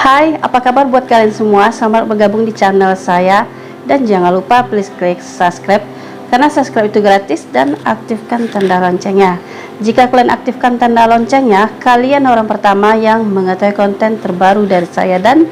Hai, apa kabar buat kalian semua? Selamat bergabung di channel saya. Dan jangan lupa please klik subscribe, karena subscribe itu gratis, dan aktifkan tanda loncengnya. Jika kalian aktifkan tanda loncengnya, kalian orang pertama yang mengetahui konten terbaru dari saya. Dan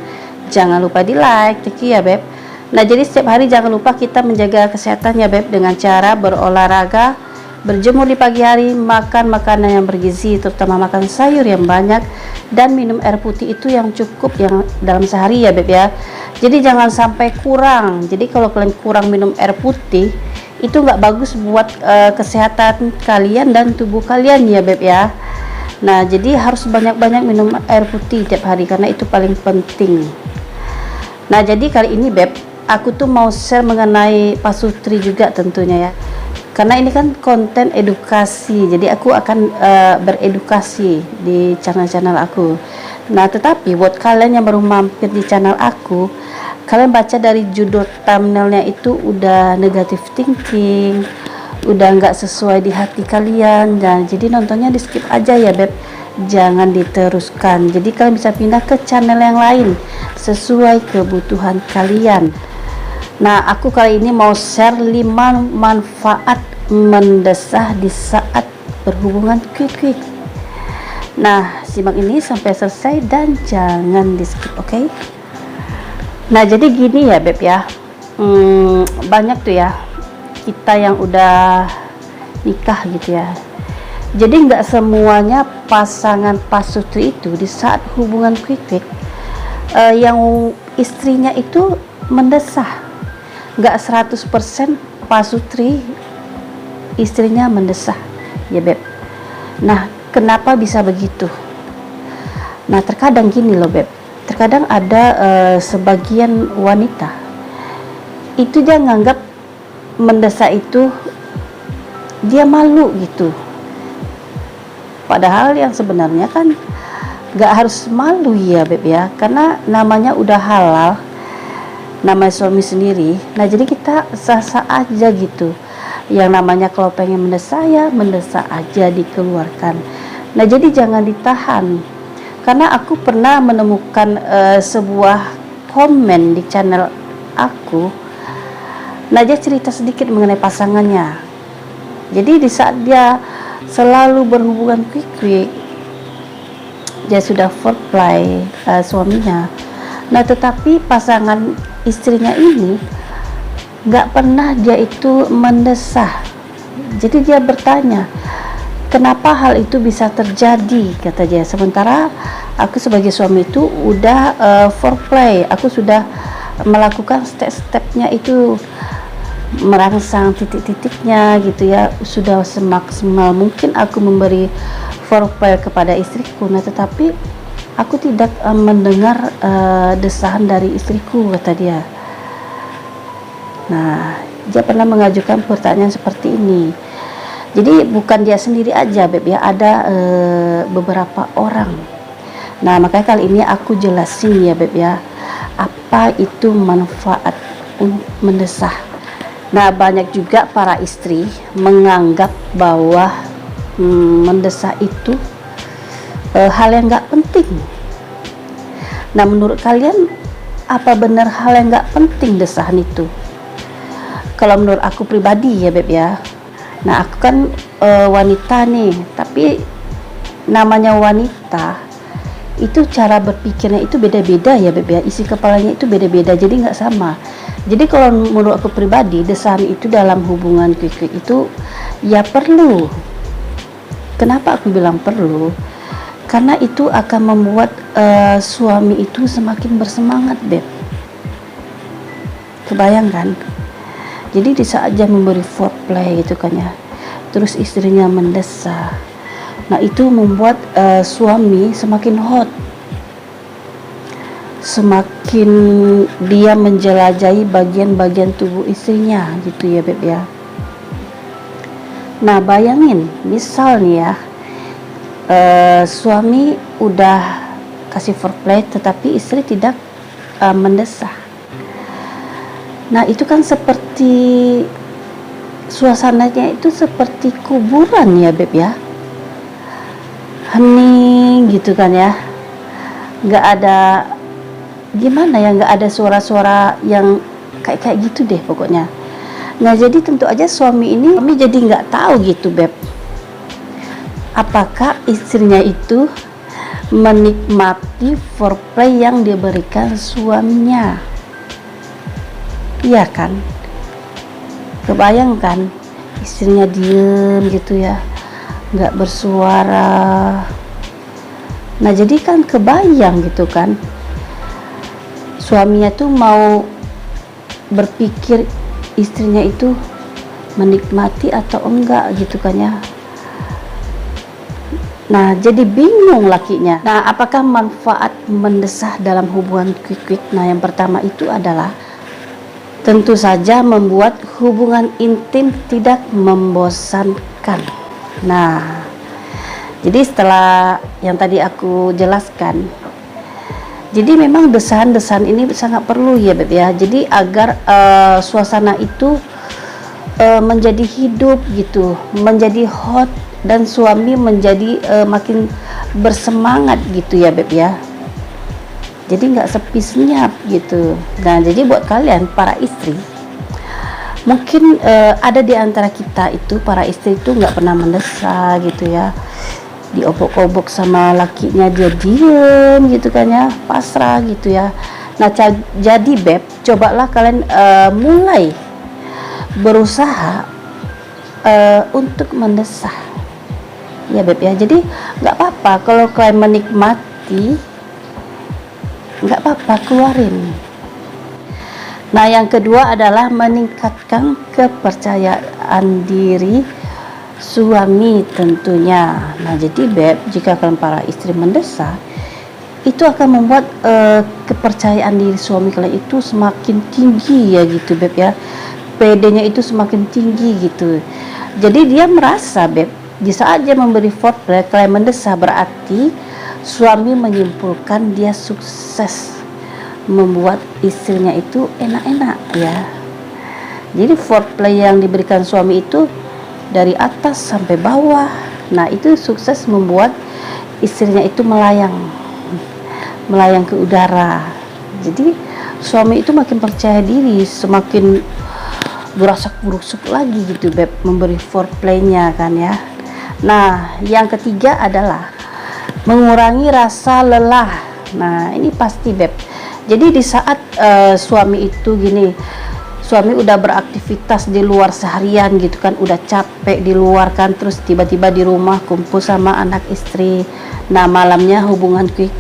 jangan lupa di like, thank you ya beb. Nah, jadi setiap hari jangan lupa kita menjaga kesehatan ya beb, dengan cara berolahraga, berjemur di pagi hari, makan makanan yang bergizi, terutama makan sayur yang banyak, dan minum air putih itu yang cukup yang dalam sehari ya beb ya. Jadi jangan sampai kurang. Jadi kalau kalian kurang minum air putih, itu nggak bagus buat kesehatan kalian dan tubuh kalian ya beb ya. Nah, jadi harus banyak-banyak minum air putih tiap hari, karena itu paling penting. Nah, jadi kali ini beb, aku tuh mau share mengenai pasutri juga tentunya ya, karena ini kan konten edukasi, jadi aku akan beredukasi di channel-channel aku. Nah, tetapi buat kalian yang baru mampir di channel aku, kalian baca dari judul thumbnailnya itu udah negative thinking, udah nggak sesuai di hati kalian, dan jadi nontonnya di skip aja ya beb, jangan diteruskan. Jadi kalian bisa pindah ke channel yang lain sesuai kebutuhan kalian. Nah, aku kali ini mau share 5 manfaat mendesah di saat berhubungan quick. Nah, simak ini sampai selesai dan jangan di skip, oke? Nah, jadi gini ya beb ya, banyak tuh ya kita yang udah nikah gitu ya. Jadi nggak semuanya pasangan pasutri itu di saat hubungan quick yang istrinya itu mendesah. Nggak 100% pasutri istrinya mendesah ya beb. Nah, kenapa bisa begitu? Nah, terkadang gini loh beb, terkadang ada sebagian wanita itu dia nganggap mendesah itu dia malu gitu, padahal yang sebenarnya kan nggak harus malu ya beb ya, karena namanya udah halal, namanya suami sendiri. Nah, jadi kita sah-sah aja gitu. Yang namanya kalau pengen mendesah ya mendesah aja, dikeluarkan. Nah, jadi jangan ditahan. Karena aku pernah menemukan sebuah komen di channel aku. Nah, dia cerita sedikit mengenai pasangannya. Jadi di saat dia selalu berhubungan quick, dia sudah foreplay suaminya. Nah, tetapi pasangan istrinya ini nggak pernah dia itu mendesah. Jadi dia bertanya, kenapa hal itu bisa terjadi, kata dia. Sementara aku sebagai suami itu udah foreplay, aku sudah melakukan step-stepnya itu, merangsang titik-titiknya gitu ya, sudah semaksimal mungkin aku memberi foreplay kepada istriku. Nah, tetapi aku tidak mendengar desahan dari istriku, kata dia. Nah, dia pernah mengajukan pertanyaan seperti ini. Jadi bukan dia sendiri aja beb ya, ada beberapa orang. Nah, makanya kali ini aku jelasin ya beb ya, apa itu manfaat mendesah. Nah, banyak juga para istri menganggap bahwa mendesah itu hal yang nggak penting. Nah, menurut kalian apa benar hal yang nggak penting desahan itu? Kalau menurut aku pribadi ya beb ya, nah aku kan wanita nih, tapi namanya wanita itu cara berpikirnya itu beda-beda ya beb ya, isi kepalanya itu beda-beda, jadi nggak sama. Jadi kalau menurut aku pribadi, desahan itu dalam hubungan quick itu ya perlu. Kenapa aku bilang perlu? Karena itu akan membuat suami itu semakin bersemangat beb. Kebayangkan? Jadi di saat dia memberi foreplay gitu kan ya, terus istrinya mendesah. Nah, itu membuat suami semakin hot, semakin dia menjelajahi bagian-bagian tubuh istrinya gitu ya beb ya. Nah, bayangin misal nih ya, suami udah kasih foreplay tetapi istri tidak mendesah. Nah, itu kan seperti suasananya itu seperti kuburan ya beb ya, hening gitu kan ya, nggak ada gimana ya, nggak ada suara-suara yang kayak gitu deh pokoknya. Nah jadi tentu aja suami jadi nggak tahu gitu Beb, apakah istrinya itu menikmati foreplay yang diberikan suaminya. Iya kan, kebayangkan istrinya diem gitu ya, nggak bersuara. Nah jadi kan kebayang gitu kan, suaminya tuh mau berpikir istrinya itu menikmati atau enggak gitu kan ya. Nah jadi bingung lakinya. Nah apakah manfaat mendesah dalam hubungan quick? Nah yang pertama itu adalah tentu saja membuat hubungan intim tidak membosankan. Nah jadi setelah yang tadi aku jelaskan, jadi memang desahan-desahan ini sangat perlu ya Beb ya. Jadi agar suasana itu menjadi hidup gitu, menjadi hot, dan suami menjadi makin bersemangat gitu ya Beb ya. Jadi nggak sepi senyap gitu. Nah jadi buat kalian para istri, mungkin ada di antara kita itu para istri itu nggak pernah mendesak gitu ya, diobok-obok sama lakinya dia diem gitu kan ya, pasrah gitu ya. Nah jadi Beb, cobalah kalian mulai berusaha untuk mendesah ya Beb ya. Jadi nggak apa-apa kalau kalian menikmati, nggak apa-apa, keluarin. Nah yang kedua adalah meningkatkan kepercayaan diri suami tentunya. Nah jadi Beb, jika kalian para istri mendesah, itu akan membuat kepercayaan diri suami kalian itu semakin tinggi ya gitu Beb ya. PD-nya itu semakin tinggi gitu. Jadi dia merasa Beb, di saat dia memberi foreplay kalian mendesah, berarti suami menyimpulkan dia sukses membuat istrinya itu enak-enak ya. Jadi foreplay yang diberikan suami itu dari atas sampai bawah. Nah itu sukses membuat istrinya itu melayang ke udara. Jadi suami itu makin percaya diri, semakin berasak-berusuk lagi gitu Beb, memberi foreplaynya kan ya. Nah yang ketiga adalah mengurangi rasa lelah. Nah ini pasti Beb. Jadi di saat suami itu gini, suami udah beraktivitas di luar seharian gitu kan, udah capek di luar kan, terus tiba-tiba di rumah kumpul sama anak istri. Nah malamnya hubungan quick.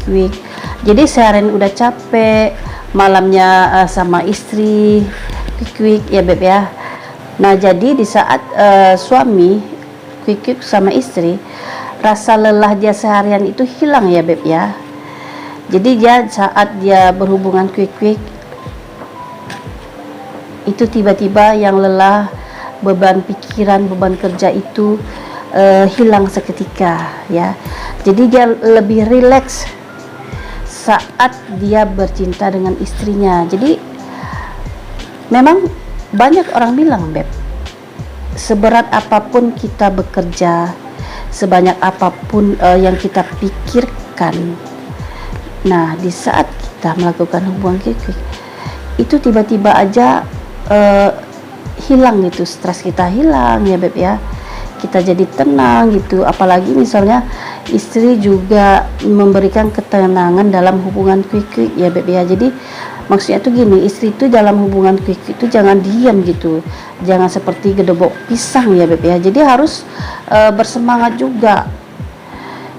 Jadi seharian udah capek, malamnya sama istri quick ya Beb ya. Nah jadi di saat suami quick sama istri, rasa lelah dia seharian itu hilang ya Beb ya. Jadi dia saat dia berhubungan quick itu tiba-tiba yang lelah, beban pikiran, beban kerja itu hilang seketika ya. Jadi dia lebih rileks saat dia bercinta dengan istrinya. Jadi memang banyak orang bilang Beb, seberat apapun kita bekerja, sebanyak apapun yang kita pikirkan, nah di saat kita melakukan hubungan quick itu tiba-tiba aja hilang gitu, stres kita hilang ya Beb ya, kita jadi tenang gitu. Apalagi misalnya istri juga memberikan ketenangan dalam hubungan quick ya Beb ya. Jadi maksudnya tuh gini, istri itu dalam hubungan quick itu jangan diam gitu, jangan seperti gedebok pisang ya Beb ya. Jadi harus bersemangat juga.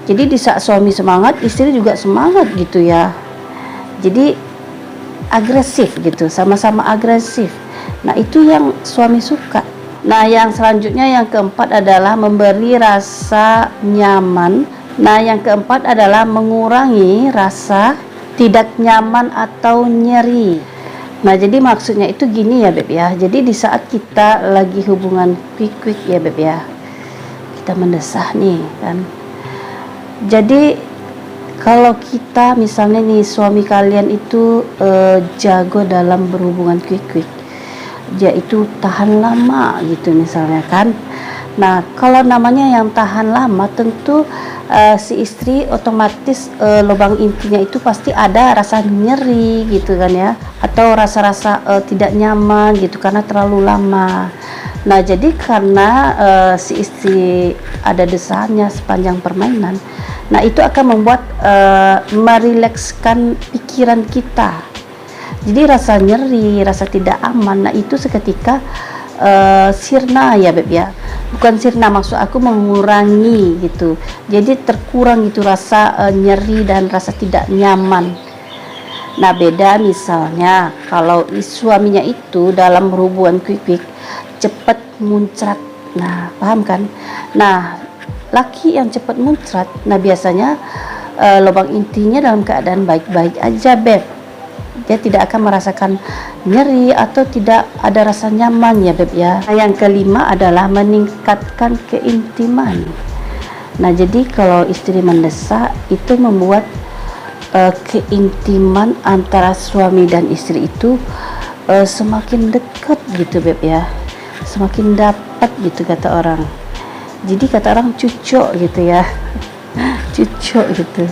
Jadi di saat suami semangat, istri juga semangat gitu ya. Jadi agresif gitu, sama-sama agresif. Nah itu yang suami suka. Nah yang selanjutnya yang keempat adalah memberi rasa nyaman. Nah yang keempat adalah mengurangi rasa tidak nyaman atau nyeri. Nah jadi maksudnya itu gini ya Beb ya. Jadi di saat kita lagi hubungan quick ya Beb ya, kita mendesah nih kan. Jadi kalau kita misalnya nih suami kalian itu jago dalam berhubungan quick, dia itu tahan lama gitu misalnya kan. Nah, kalau namanya yang tahan lama, tentu si istri otomatis lubang intinya itu pasti ada rasa nyeri gitu kan ya, atau rasa-rasa tidak nyaman gitu karena terlalu lama. Nah, jadi karena si istri ada desahannya sepanjang permainan, nah itu akan membuat merilekskan pikiran kita. Jadi rasa nyeri, rasa tidak aman, nah itu seketika sirna ya Beb ya. Bukan sirna, maksud aku mengurangi gitu. Jadi terkurang itu rasa nyeri dan rasa tidak nyaman. Nah, beda misalnya kalau suaminya itu dalam hubungan quick cepat muncrat. Nah, paham kan? Nah, laki yang cepat muncrat, nah biasanya lubang intinya dalam keadaan baik-baik aja Beb. Dia tidak akan merasakan nyeri atau tidak ada rasa nyaman ya Beb ya. Nah, yang kelima adalah meningkatkan keintiman. Nah, jadi kalau istri mendesak itu membuat keintiman antara suami dan istri itu semakin dekat gitu Beb ya, semakin dapat gitu kata orang. Jadi kata orang cucok gitu ya cucok gitu.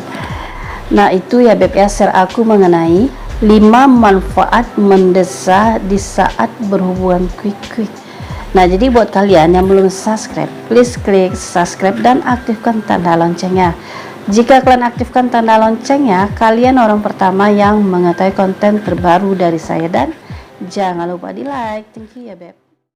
Nah, itu ya Beb ya, share aku mengenai 5 manfaat mendesak di saat berhubungan quick. Nah, jadi buat kalian yang belum subscribe, please klik subscribe dan aktifkan tanda loncengnya. Jika kalian aktifkan tanda loncengnya, kalian orang pertama yang mengetahui konten terbaru dari saya. Dan jangan lupa di like. Thank you ya Beb.